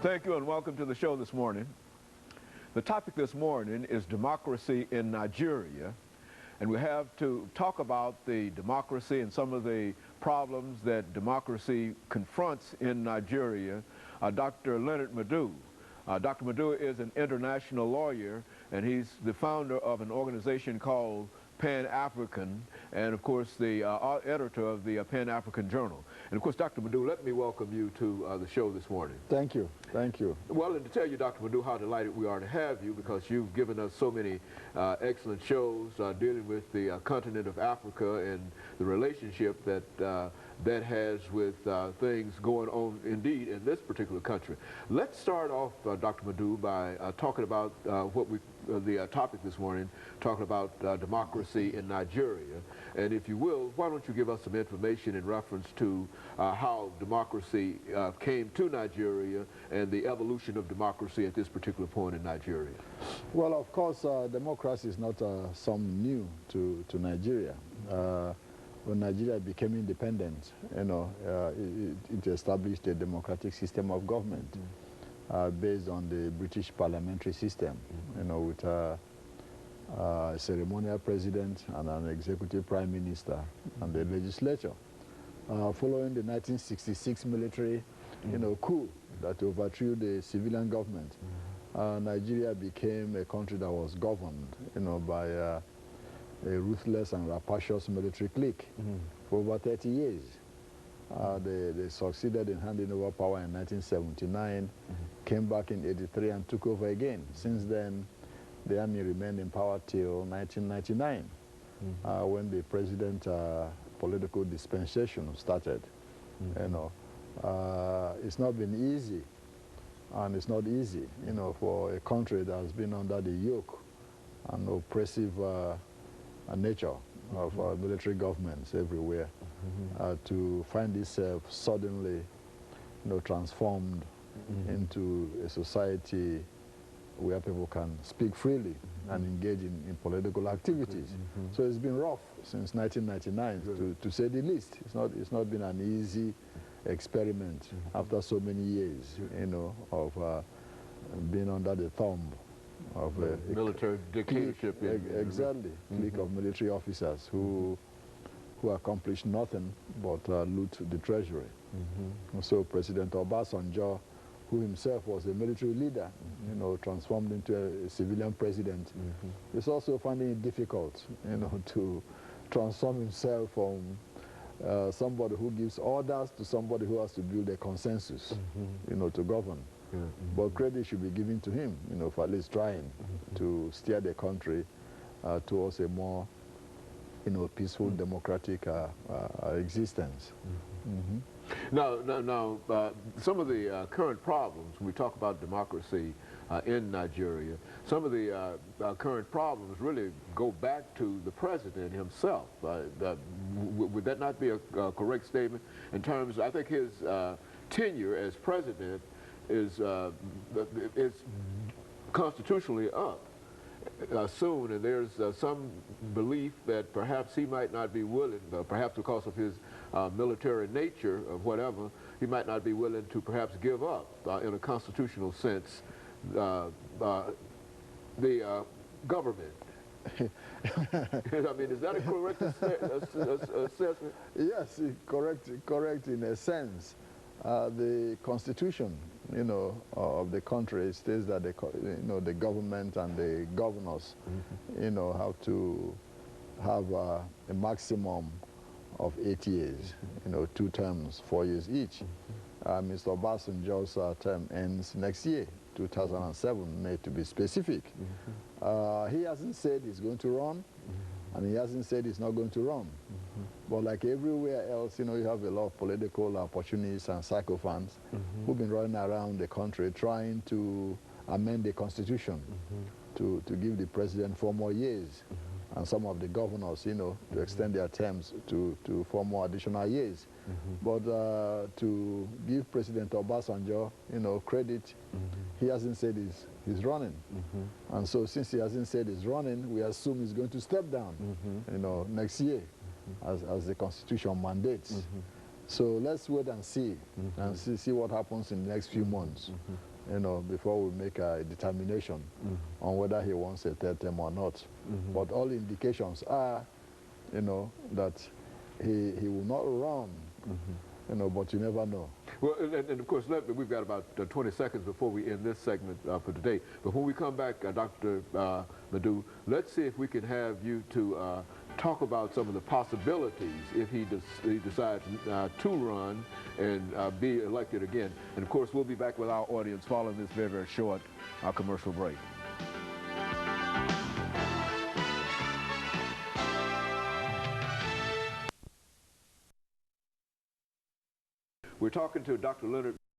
Thank you and welcome to the show this morning. The topic this morning is democracy in Nigeria, and we have to talk about the democracy and some of the problems that democracy confronts in Nigeria. Dr. LMadu. Dr. LMadu is an international lawyer, and he's the founder of an organization called Pan-African, and of course the editor of the Pan-African Journal. And of course, Dr. LMadu, let me welcome you to the show this morning. Thank you. Thank you. Well, and to tell you, Dr. LMadu, how delighted we are to have you, because you've given us so many excellent shows dealing with the continent of Africa and the relationship that that has with things going on indeed in this particular country. Let's start off, Dr. LMadu, by talking about what we the topic this morning, talking about democracy in Nigeria. And if you will, why don't you give us some information in reference to how democracy came to Nigeria and the evolution of democracy at this particular point in Nigeria? Well, of course, democracy is not something new to Nigeria. When Nigeria became independent, it established a democratic system of government. Based on the British parliamentary system, with a ceremonial president and an executive prime minister and the legislature. Following the 1966 military, coup that overthrew the civilian government, Nigeria became a country that was governed, by a ruthless and rapacious military clique for over 30 years. They succeeded in handing over power in 1979, came back in '83 and took over again. Since then, the army remained in power till 1999, when the president political dispensation started. It's not been easy, and it's not easy, for a country that has been under the yoke and oppressive nature of military governments everywhere, to find itself suddenly, transformed into a society where people can speak freely and engage in political activities. So it's been rough since 1999, to say the least. It's not been an easy experiment after so many years, of being under the thumb of a military dictatorship. Exactly, clique of military officers who accomplished nothing but loot the treasury. So President Obasanjo, who himself was a military leader, transformed into a civilian president, is also finding it difficult, to transform himself from somebody who gives orders to somebody who has to build a consensus, to govern. But credit should be given to him, for at least trying to steer the country towards a more, peaceful, democratic existence. Now, some of the current problems, when we talk about democracy in Nigeria, some of the current problems really go back to the president himself. Would that not be a correct statement? In terms, I think his tenure as president is constitutionally up soon, and there's some belief that perhaps he might not be willing, perhaps because of his military nature or whatever, he might not be willing to perhaps give up, in a constitutional sense, the government. I mean, is that a correct assessment? Yes, correct in a sense. The constitution, of the country states that the government and the governors, have to have a maximum of 8 years, 2 terms, 4 years each. Mr. Obasanjo's term ends next year, 2007, to be specific. He hasn't said he's going to run, and he hasn't said he's not going to run. But like everywhere else, you have a lot of political opportunists and sycophants who've been running around the country trying to amend the constitution to give the president 4 more years, and some of the governors, to extend their terms to 4 more additional years. But to give President Obasanjo, credit, he hasn't said he's running. And so since he hasn't said he's running, we assume he's going to step down, next year, as the constitution mandates. So let's wait and see, and see what happens in the next few months. you know, before we make a determination on whether he wants a third term or not. But all indications are, you know, that he will not run, you know, but you never know. Well, and of course, we've got about 20 seconds before we end this segment for today. But when we come back, Dr. LMadu, let's see if we can have you to talk about some of the possibilities if he decides to run and be elected again. And of course, we'll be back with our audience following this very, very short commercial break. We're talking to Dr. Leonard